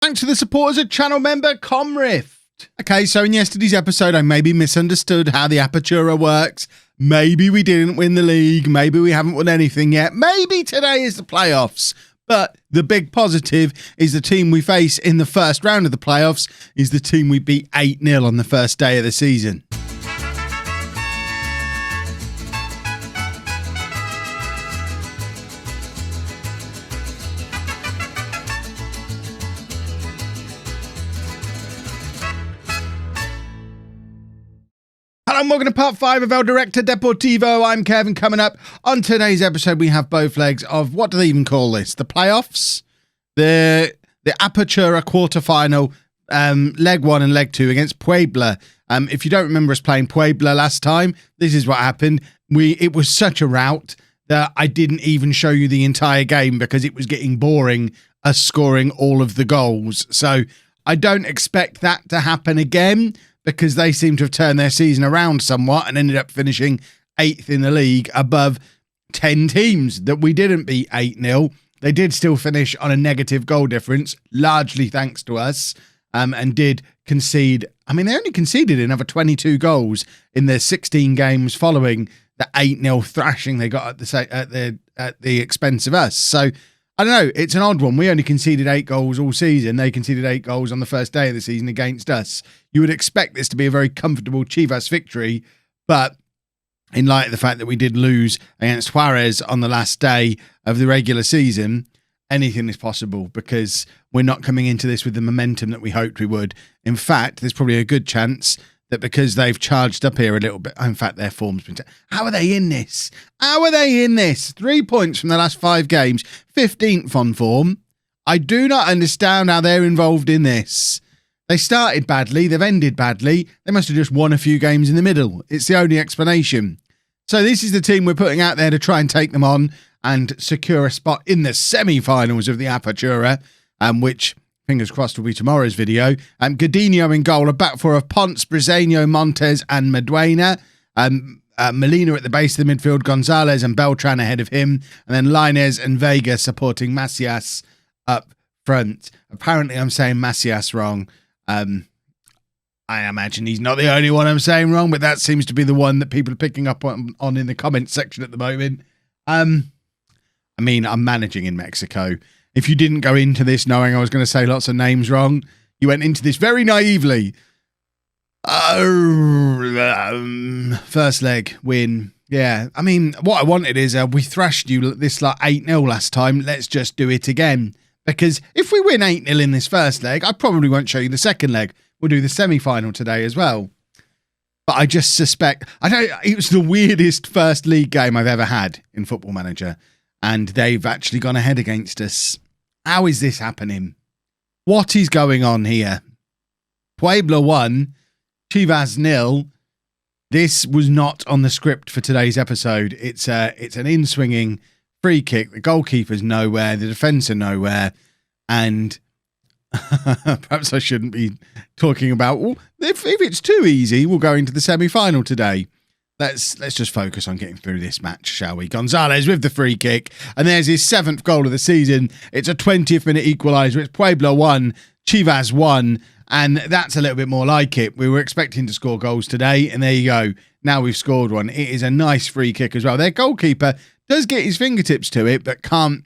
Thanks for the support as a channel member, Comrift. Okay, so in yesterday's episode, I maybe misunderstood how the Apertura works. Maybe we didn't win the league. Maybe we haven't won anything yet. Maybe today is the playoffs. But the big positive is the team we face in the first round of the playoffs is the team we beat 8-0 on the first day of the season. Hello and welcome to part 5 of El Director Deportivo. I'm Kevin. Coming up on today's episode, we have both legs of, what do they even call this? The playoffs? The Apertura quarterfinal, leg 1 and leg 2 against Puebla. If you don't remember us playing Puebla last time, this is what happened. It was such a rout that I didn't even show you the entire game because it was getting boring, us scoring all of the goals. So I don't expect that to happen again, because they seem to have turned their season around somewhat and ended up finishing 8th in the league above 10 teams that we didn't beat 8-0. They did still finish on a negative goal difference, largely thanks to us, and did concede. I mean, they only conceded another 22 goals in their 16 games following the 8-0 thrashing they got at the expense of us. So, I don't know, it's an odd one. We only conceded 8 goals all season. They conceded 8 goals on the first day of the season against us. You would expect this to be a very comfortable Chivas victory, but in light of the fact that we did lose against Juarez on the last day of the regular season, anything is possible because we're not coming into this with the momentum that we hoped we would. In fact, there's probably a good chance that because they've charged up here a little bit, in fact, their form's been... How are they in this? How are they in this? 3 points from the last 5 games, 15th on form. I do not understand how they're involved in this. They started badly, they've ended badly. They must have just won a few games in the middle. It's the only explanation. So this is the team we're putting out there to try and take them on and secure a spot in the semi-finals of the Apertura, which... fingers crossed will be tomorrow's video. Godinho in goal, a back four of Ponce, Briseño, Montes and Meduena. Molina at the base of the midfield, Gonzalez and Beltran ahead of him. And then Lainez and Vega supporting Macias up front. Apparently I'm saying Macias wrong. I imagine he's not the only one I'm saying wrong, but that seems to be the one that people are picking up on in the comments section at the moment. I mean, I'm managing in Mexico. If you didn't go into this knowing I was going to say lots of names wrong, you went into this very naively. First leg win. Yeah, I mean, what I wanted is we thrashed you this like 8-0 last time. Let's just do it again. Because if we win 8-0 in this first leg, I probably won't show you the second leg. We'll do the semi-final today as well. But I just suspect... it was the weirdest first league game I've ever had in Football Manager. And they've actually gone ahead against us. How is this happening? What is going on here? Puebla 1, Chivas 0. This was not on the script for today's episode. It's an in-swinging free kick. The goalkeeper's nowhere. The defence are nowhere. And perhaps I shouldn't be talking about... Well, if it's too easy, we'll go into the semi-final today. Let's just focus on getting through this match, shall we? Gonzalez with the free kick. And there's his 7th goal of the season. It's a 20th minute equaliser. It's Puebla 1, Chivas 1. And that's a little bit more like it. We were expecting to score goals today. And there you go. Now we've scored one. It is a nice free kick as well. Their goalkeeper does get his fingertips to it, but can't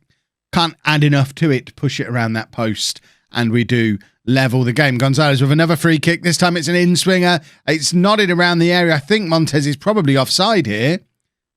add enough to it to push it around that post. And we do level the game. Gonzalez with another free kick. This time it's an in-swinger. It's nodded around the area. I think Montes is probably offside here,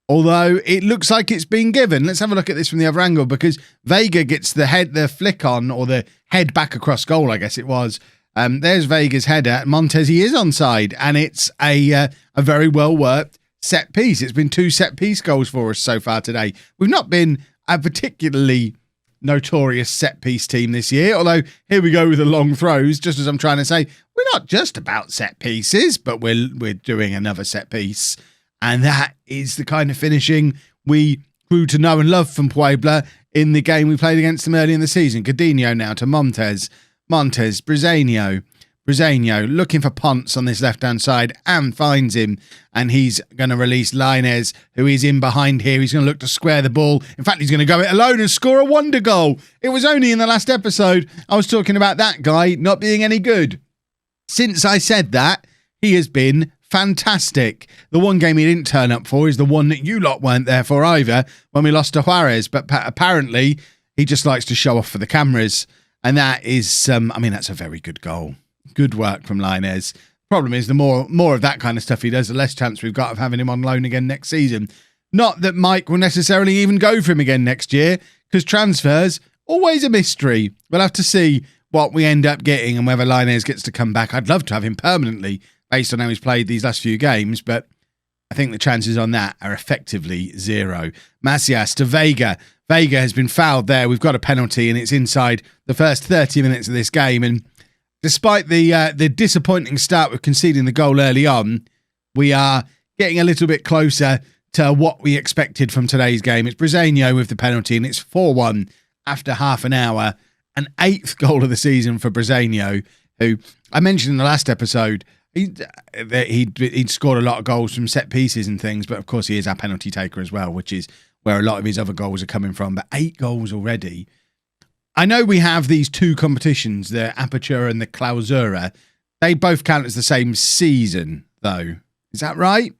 although it looks like it's been given. Let's have a look at this from the other angle, because Vega gets the flick on, or the head back across goal, I guess it was. There's Vega's header. Montes, he is onside, and it's a very well-worked set piece. It's been 2 set-piece goals for us so far today. We've not been a particularly notorious set-piece team this year, although here we go with the long throws, just as I'm trying to say, we're not just about set pieces, but we're doing another set piece, and that is the kind of finishing we grew to know and love from Puebla in the game we played against them early in the season. Godinho now to Montes, Briseño, Bresenio looking for Ponce on this left-hand side and finds him. And he's going to release Lainez, who is in behind here. He's going to look to square the ball. In fact, he's going to go it alone and score a wonder goal. It was only in the last episode I was talking about that guy not being any good. Since I said that, he has been fantastic. The one game he didn't turn up for is the one that you lot weren't there for either, when we lost to Juarez. But apparently, he just likes to show off for the cameras. And that is, that's a very good goal. Good work from Lainez. Problem is, the more of that kind of stuff he does, the less chance we've got of having him on loan again next season. Not that Mike will necessarily even go for him again next year, because transfers, always a mystery. We'll have to see what we end up getting and whether Lainez gets to come back. I'd love to have him permanently based on how he's played these last few games, but I think the chances on that are effectively zero. Macias to Vega. Vega has been fouled there. We've got a penalty and it's inside the first 30 minutes of this game. And despite the disappointing start with conceding the goal early on, we are getting a little bit closer to what we expected from today's game. It's Bresenio with the penalty and it's 4-1 after half an hour. An 8th goal of the season for Bresenio, who I mentioned in the last episode, he'd scored a lot of goals from set pieces and things, but of course he is our penalty taker as well, which is where a lot of his other goals are coming from. But 8 goals already. I know we have these 2 competitions, the Apertura and the Clausura. They both count as the same season, though. Is that right?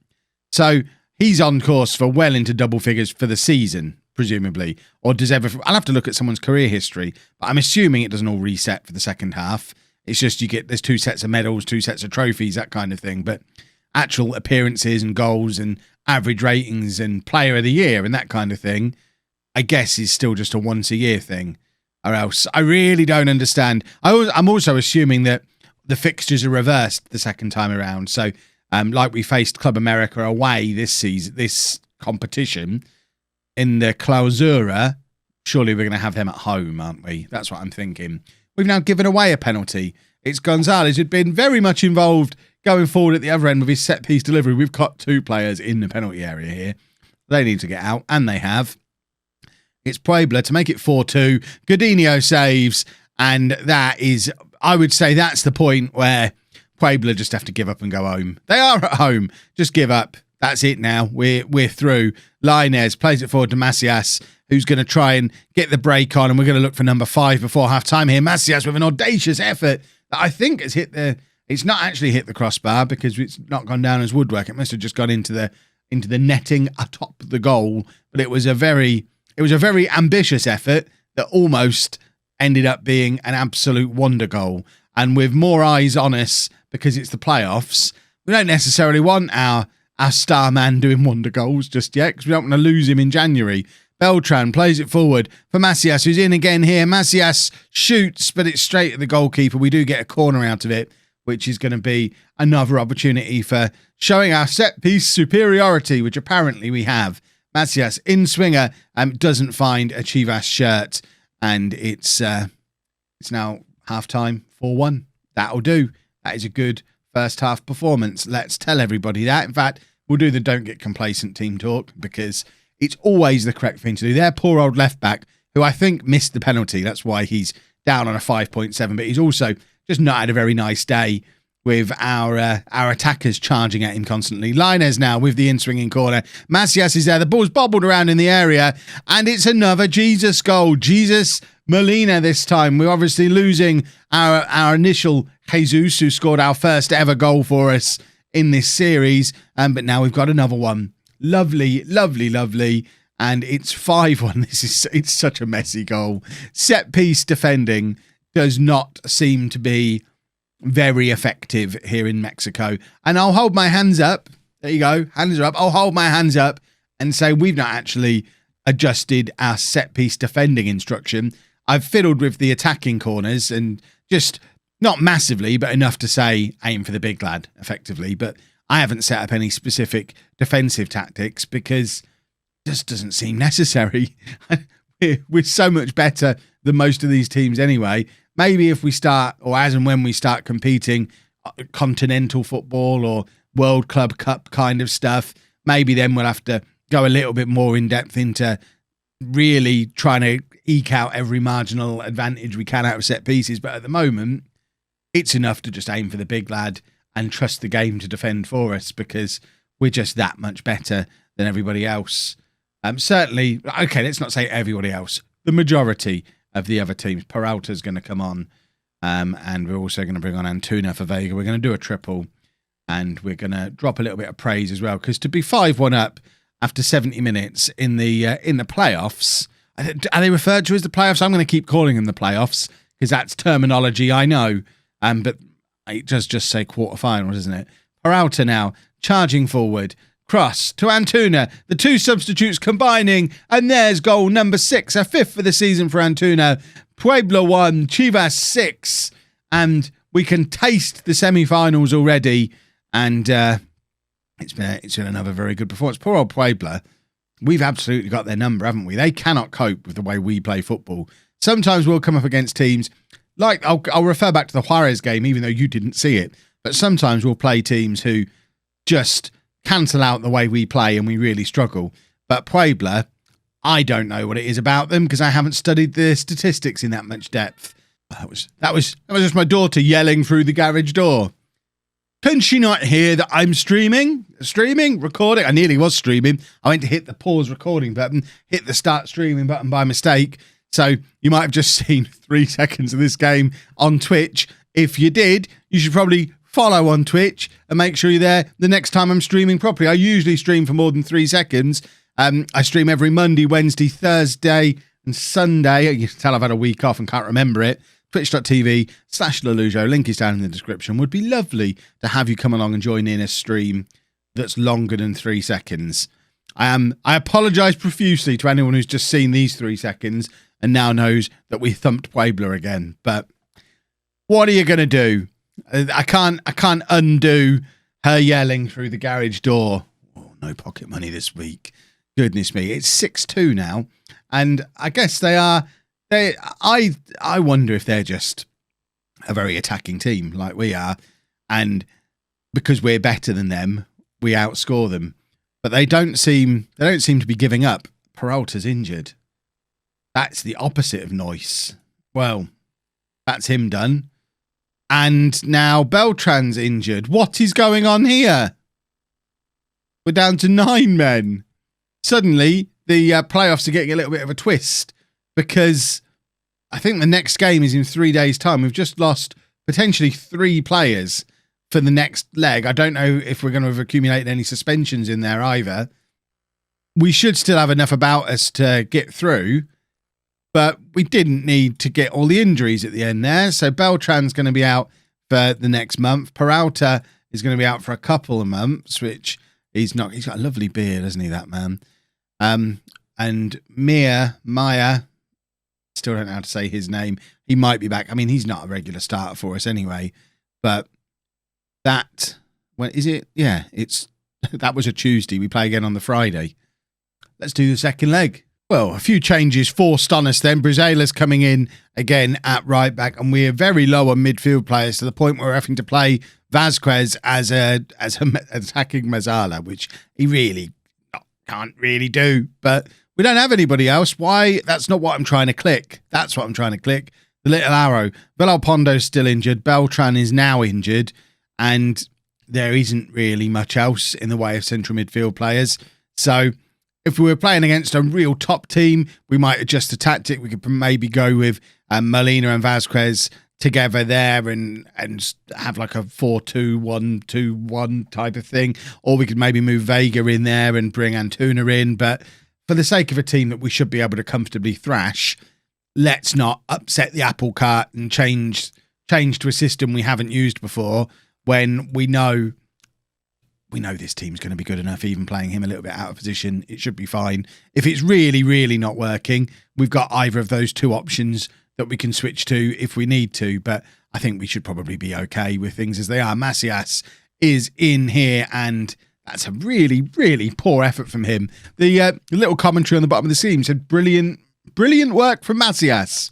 So he's on course for well into double figures for the season, presumably. Or does everything... I'll have to look at someone's career history, but I'm assuming it doesn't all reset for the second half. It's just there's 2 sets of medals, 2 sets of trophies, that kind of thing. But actual appearances and goals and average ratings and player of the year and that kind of thing, I guess is still just a once-a-year thing. Or else, I really don't understand. I'm also assuming that the fixtures are reversed the second time around. So, like we faced Club America away this competition in the Clausura, surely we're going to have them at home, aren't we? That's what I'm thinking. We've now given away a penalty. It's Gonzalez who'd been very much involved going forward at the other end with his set-piece delivery. We've got 2 players in the penalty area here. They need to get out, and they have. It's Puebla to make it 4-2. Godinho saves, and that is, I would say that's the point where Puebla just have to give up and go home. They are at home. Just give up. That's it now. We're through. Lainez plays it forward to Macias, who's going to try and get the break on, and we're going to look for number 5 before half-time here. Macias with an audacious effort that I think has hit it's not actually hit the crossbar because it's not gone down as woodwork. It must have just gone into the netting atop the goal, but it was a very ambitious effort that almost ended up being an absolute wonder goal. And with more eyes on us because it's the playoffs, we don't necessarily want our star man doing wonder goals just yet because we don't want to lose him in January. Beltran plays it forward for Macias, who's in again here. Macias shoots, but it's straight at the goalkeeper. We do get a corner out of it, which is going to be another opportunity for showing our set-piece superiority, which apparently we have. Macias in swinger doesn't find a Chivas shirt, and it's now half-time 4-1. That'll do. That is a good first half performance. Let's tell everybody that. In fact, we'll do the don't get complacent team talk because it's always the correct thing to do. Their poor old left back, who I think missed the penalty. That's why he's down on a 5.7, but he's also just not had a very nice day with our attackers charging at him constantly. Lainez now with the in-swinging corner. Macias is there. The ball's bobbled around in the area, and it's another Jesus goal. Jesus Molina this time. We're obviously losing our initial Jesus, who scored our first ever goal for us in this series, but now we've got another one. Lovely, lovely, lovely. And it's 5-1. It's such a messy goal. Set-piece defending does not seem to be very effective here in Mexico. And I'll hold my hands up. There you go. Hands are up. I'll hold my hands up and say we've not actually adjusted our set-piece defending instruction. I've fiddled with the attacking corners and just not massively, but enough to say aim for the big lad, effectively. But I haven't set up any specific defensive tactics because it just doesn't seem necessary. We're so much better than most of these teams anyway. Maybe if we start, or as and when we start competing continental football or World Club Cup kind of stuff, maybe then we'll have to go a little bit more in depth into really trying to eke out every marginal advantage we can out of set pieces. But at the moment, it's enough to just aim for the big lad and trust the game to defend for us, because we're just that much better than everybody else. Certainly, okay, let's not say everybody else. The majority of the other teams. Peralta's going to come on, and we're also going to bring on Antuna for Vega. We're going to do a triple, and we're going to drop a little bit of praise as well, because to be 5-1 up after 70 minutes in the playoffs, are they referred to as the playoffs? I'm going to keep calling them the playoffs because that's terminology I know, but it does just say quarterfinals, isn't it? Peralta now charging forward. Cross to Antuna. The two substitutes combining, and there's goal number 6, a 5th for the season for Antuna. Puebla 1, Chivas 6, and we can taste the semi-finals already. And it's been another very good performance. Poor old Puebla. We've absolutely got their number, haven't we? They cannot cope with the way we play football. Sometimes we'll come up against teams like, I'll refer back to the Juarez game, even though you didn't see it. But sometimes we'll play teams who just cancel out the way we play and we really struggle. But Puebla, I don't know what it is about them because I haven't studied the statistics in that much depth. That was just my daughter yelling through the garage door. Can she not hear that I'm streaming, recording? I nearly was streaming. I went to hit the pause recording button, hit the start streaming button by mistake. So you might have just seen 3 seconds of this game on Twitch. If you did, you should probably follow on Twitch and make sure you're there the next time I'm streaming properly. I usually stream for more than 3 seconds. I stream every Monday, Wednesday, Thursday and Sunday. You can tell I've had a week off and can't remember it. Twitch.tv/lollujo. Link is down in the description. Would be lovely to have you come along and join in a stream that's longer than 3 seconds. I apologise profusely to anyone who's just seen these 3 seconds and now knows that we thumped Puebla again. But what are you going to do? I can't undo her yelling through the garage door. Oh, no pocket money this week. Goodness me. It's 6-2 now. And I guess I wonder if they're just a very attacking team like we are. And because we're better than them, we outscore them. But they don't seem to be giving up. Peralta's injured. That's the opposite of Noyce. Well, that's him done. And now Beltran's injured. What is going on here? We're down to 9 men. Suddenly, the playoffs are getting a little bit of a twist because I think the next game is in 3 days' time. We've just lost potentially 3 players for the next leg. I don't know if we're going to have accumulated any suspensions in there either. We should still have enough about us to get through, but we didn't need to get all the injuries at the end there. So Beltran's going to be out for the next month. Peralta is going to be out for a couple of months, which he's not. He's got a lovely beard, hasn't he, that man? And Maya, still don't know how to say his name. He might be back. I mean, he's not a regular starter for us anyway, but when is it? Yeah, that was a Tuesday. We play again on the Friday. Let's do the second leg. Well, a few changes forced on us then. Brazela's coming in again at right back, and we're very low on midfield players to the point where we're having to play Vasquez as a attacking Mazzala, which he really can't really do. But we don't have anybody else. Why? That's not what I'm trying to click. That's what I'm trying to click. The little arrow. Villalpondo's still injured. Beltran is now injured, and there isn't really much else in the way of central midfield players. So if we were playing against a real top team, we might adjust the tactic. We could maybe go with Molina and Vasquez together there and have like a 4-2-1-2-1 type of thing. Or we could maybe move Vega in there and bring Antuna in. But for the sake of a team that we should be able to comfortably thrash, let's not upset the apple cart and change to a system we haven't used before when we know this team's going to be good enough. Even playing him a little bit out of position, it should be fine. If it's really, really not working, we've got either of those 2 options that we can switch to if we need to. But I think we should probably be okay with things as they are. Macias is in here, and that's a really, really poor effort from him. The little commentary on the bottom of the screen said, brilliant work from Macias.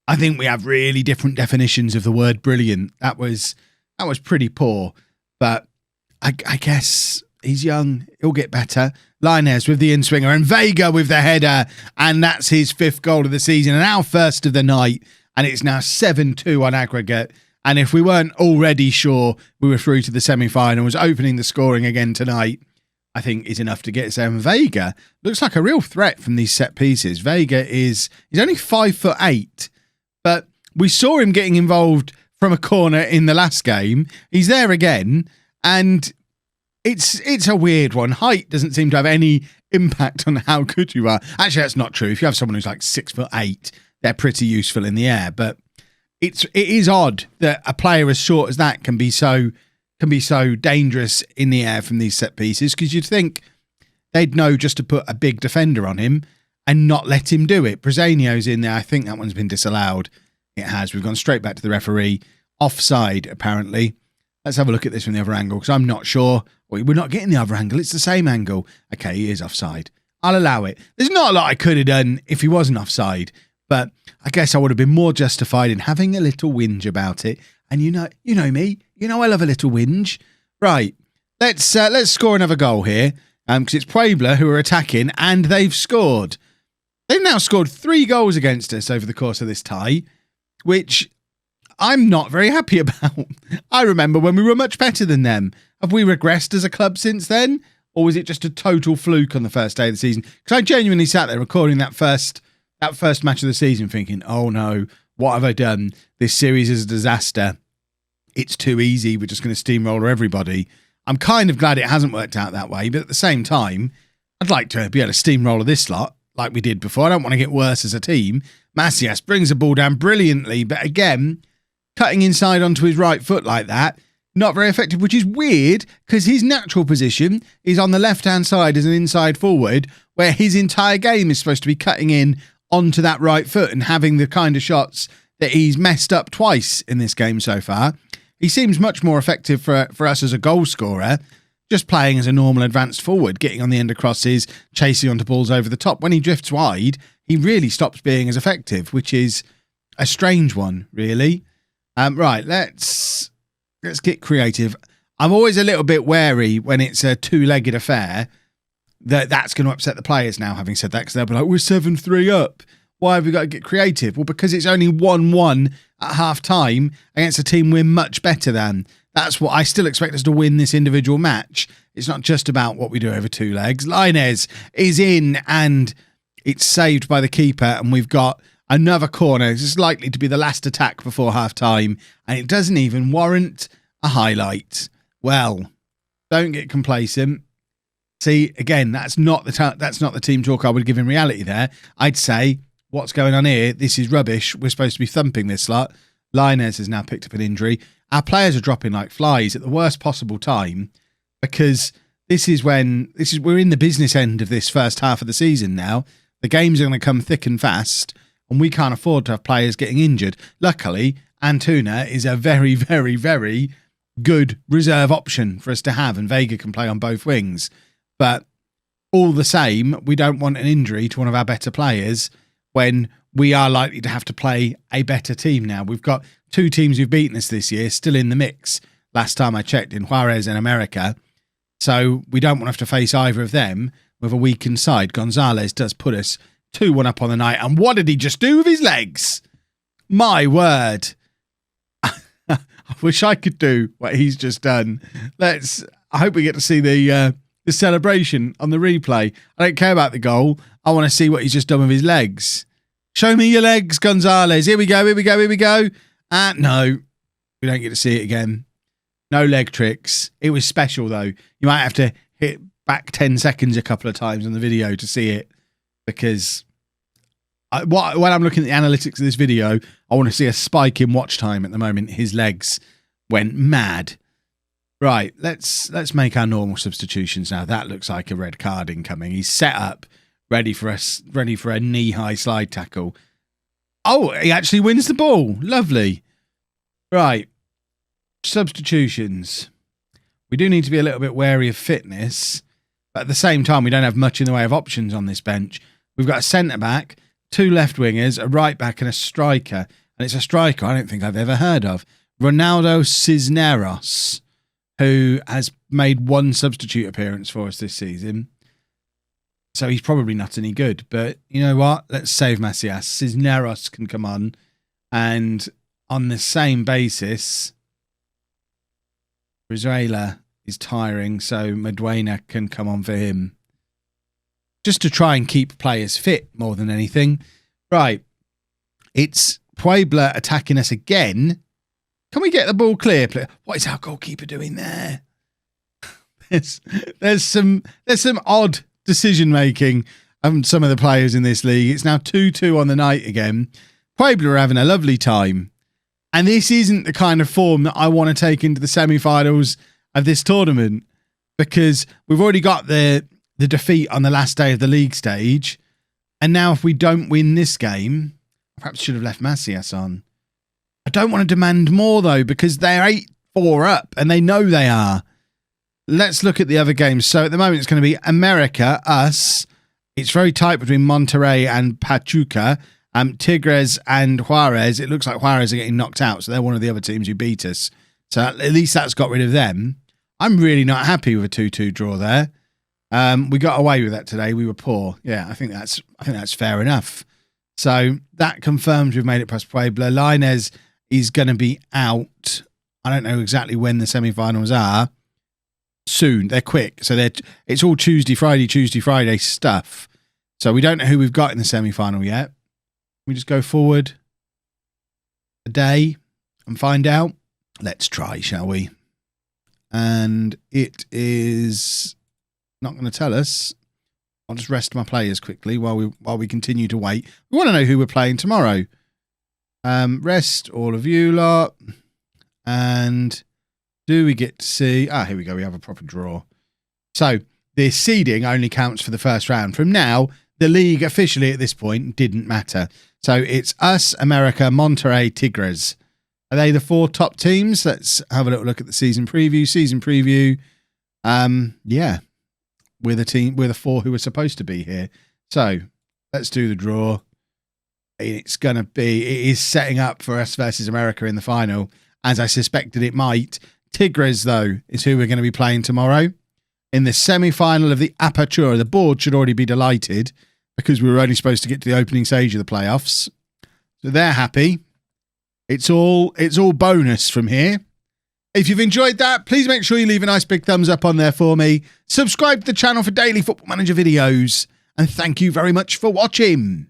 I think we have really different definitions of the word brilliant. That was pretty poor, but I guess he's young. He'll get better. Lainez with the in-swinger and Vega with the header. And that's his 5th goal of the season and our first of the night. And it's now 7-2 on aggregate. And if we weren't already sure we were through to the semi-finals, opening the scoring again tonight, I think is enough to get us there. And Vega looks like a real threat from these set pieces. Vega he's only 5'8", but we saw him getting involved from a corner in the last game. He's there again, and it's a weird one. Height doesn't seem to have any impact on how good you are. Actually, that's not true. If you have someone who's like 6'8", they're pretty useful in the air. But it is odd that a player as short as that can be so dangerous in the air from these set pieces, because you'd think they'd know just to put a big defender on him and not let him do it. Brezzano's in there. I think that one's been disallowed. It has. We've gone straight back to the referee. Offside, apparently. Let's have a look at this from the other angle, because I'm not sure. We're not getting the other angle. It's the same angle. Okay, he is offside. I'll allow it. There's not a lot I could have done if he wasn't offside, but I guess I would have been more justified in having a little whinge about it. And you know me. You know I love a little whinge. Right. Let's score another goal here, because it's Puebla who are attacking, and they've scored. They've now scored 3 goals against us over the course of this tie, which I'm not very happy about. I remember when we were much better than them. Have we regressed as a club since then? Or was it just a total fluke on the first day of the season? Because I genuinely sat there recording that first match of the season thinking, oh no, what have I done? This series is a disaster. It's too easy. We're just going to steamroller everybody. I'm kind of glad it hasn't worked out that way. But at the same time, I'd like to be able to steamroller this lot like we did before. I don't want to get worse as a team. Macias brings the ball down brilliantly. But again, cutting inside onto his right foot like that, not very effective, which is weird because his natural position is on the left-hand side as an inside forward, where his entire game is supposed to be cutting in onto that right foot and having the kind of shots that he's messed up twice in this game so far. He seems much more effective for us as a goal scorer, just playing as a normal advanced forward, getting on the end of crosses, chasing onto balls over the top. When he drifts wide, he really stops being as effective, which is a strange one, really. Right, let's get creative. I'm always a little bit wary when it's a two-legged affair that's going to upset the players now, having said that, because they'll be like, we're 7-3 up. Why have we got to get creative? Well, because it's only 1-1 at half-time against a team we're much better than. That's what I still expect us to win this individual match. It's not just about what we do over 2 legs. Lainez is in, and it's saved by the keeper, and we've got another corner. This is likely to be the last attack before half-time, and it doesn't even warrant a highlight. Well, don't get complacent. See, again, that's not the team talk I would give in reality there. I'd say, what's going on here? This is rubbish. We're supposed to be thumping this lot. Lainez has now picked up an injury. Our players are dropping like flies at the worst possible time, because we're in the business end of this first half of the season now. The games are going to come thick and fast, and we can't afford to have players getting injured. Luckily, Antuna is a very, very, very good reserve option for us to have, and Vega can play on both wings. But all the same, we don't want an injury to one of our better players when we are likely to have to play a better team now. We've got 2 teams who've beaten us this year still in the mix. Last time I checked, in Juarez and America. So we don't want to have to face either of them with a weakened side. Gonzalez does put us 2-1 up on the night. And what did he just do with his legs? My word. I wish I could do what he's just done. I hope we get to see the celebration on the replay. I don't care about the goal. I want to see what he's just done with his legs. Show me your legs, Gonzalez. Here we go. No, we don't get to see it again. No leg tricks. It was special, though. You might have to hit back 10 seconds a couple of times on the video to see it, because when I'm looking at the analytics of this video, I want to see a spike in watch time at the moment. His legs went mad. Right, let's make our normal substitutions now. That looks like a red card incoming. He's set up, ready for a knee-high slide tackle. Oh, he actually wins the ball. Lovely. Right, substitutions. We do need to be a little bit wary of fitness, but at the same time, we don't have much in the way of options on this bench. We've got a centre-back, 2 left-wingers, a right-back and a striker. And it's a striker I don't think I've ever heard of. Ronaldo Cisneros, who has made 1 substitute appearance for us this season. So he's probably not any good. But you know what? Let's save Macias. Cisneros can come on. And on the same basis, Brizuela is tiring, so Maduena can come on for him. Just to try and keep players fit more than anything. Right. It's Puebla attacking us again. Can we get the ball clear? What is our goalkeeper doing there? There's some odd decision making from some of the players in this league. It's now 2-2 on the night again. Puebla are having a lovely time. And this isn't the kind of form that I want to take into the semi-finals of this tournament, because we've already got the defeat on the last day of the league stage. And now if we don't win this game, I perhaps should have left Macias on. I don't want to demand more, though, because they're 8-4 up, and they know they are. Let's look at the other games. So at the moment, it's going to be America, us. It's very tight between Monterrey and Pachuca. Tigres and Juarez. It looks like Juarez are getting knocked out, so they're one of the other teams who beat us. So at least that's got rid of them. I'm really not happy with a 2-2 draw there. We got away with that today. We were poor. Yeah, I think that's fair enough. So that confirms we've made it past Puebla. Lainez is going to be out. I don't know exactly when the semi-finals are. Soon. They're quick. So it's all Tuesday, Friday stuff. So we don't know who we've got in the semi-final yet. We just go forward a day and find out. Let's try, shall we? And it is not going to tell us. I'll just rest my players quickly while we continue to wait. We want to know who we're playing tomorrow. Rest all of you lot. And do we get to see... here we go. We have a proper draw. So the seeding only counts for the first round. From now, the league officially at this point didn't matter. So it's us, America, Monterrey, Tigres. Are they the 4 top teams? Let's have a little look at the season preview. Yeah. We're the 4 who are supposed to be here. So let's do the draw. It is setting up for us versus America in the final, as I suspected it might. Tigres, though, is who we're going to be playing tomorrow in the semi-final of the Apertura. The board should already be delighted because we were only supposed to get to the opening stage of the playoffs. So they're happy. It's all bonus from here. If you've enjoyed that, please make sure you leave a nice big thumbs up on there for me. Subscribe to the channel for daily Football Manager videos. And thank you very much for watching.